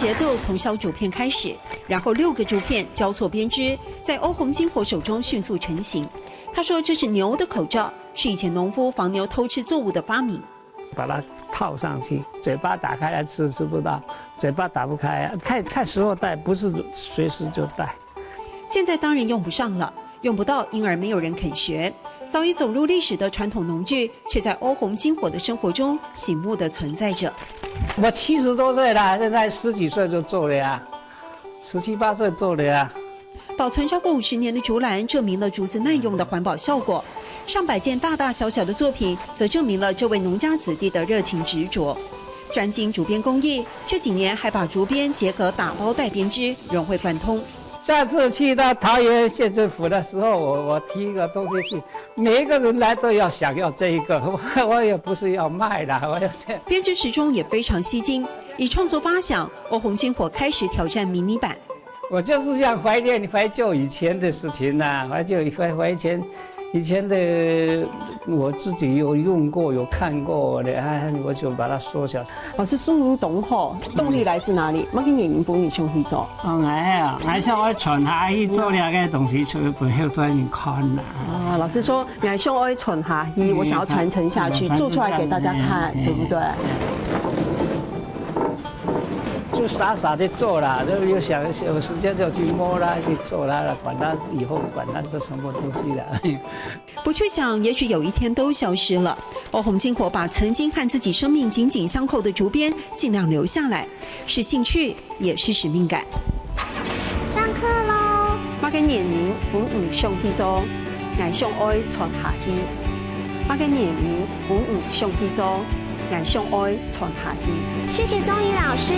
节奏从小竹片开始，然后6个竹片交错编织，在欧红金火手中迅速成型。他说这是牛的口罩，是以前农夫防牛偷吃作物的发明。把它套上去，嘴巴打开来吃不到，嘴巴打不开，看时候戴，不是随时就戴。现在当然用不上了，用不到，因而没有人肯学。早已走入历史的传统农具，却在欧红金火的生活中醒目地存在着。我70多岁了，现在10几岁就做了呀，17、18岁做了呀。保存超过50年的竹篮，证明了竹子耐用的环保效果。上百件大大小小的作品，则证明了这位农家子弟的热情执着。专精竹编工艺，这几年还把竹编结合打包带编织，融会贯通。上次去到桃园县政府的时候，我提一个东西去，每一个人来都要想要这一个，我也不是要卖的，我要这样。编织时钟也非常吸睛，以创作发想，欧红金火开始挑战迷你版。我就是想怀旧以前的事情呐，怀以前的我自己有用过、有看过的，我就把它缩小。老师，苏如懂吼，动力来自哪里？我跟演员帮你兄弟做。我想我传下去做了个东西出来，背后都已经看了。老师说，我想我传下去，我想要传承下去，做出来给大家看，对不对？就傻傻的做啦，就有时间就去摸啦，去做啦，管它以后管它是什么东西了。不去想，也许有一天都消失了。欧红金火把曾经和自己生命紧紧相扣的竹编尽量留下来，是兴趣，也是使命感。上课喽！我跟演员本唔上去做，我想爱传下去。我跟演员本唔上去做，我想爱传下去。谢谢宗宇老师。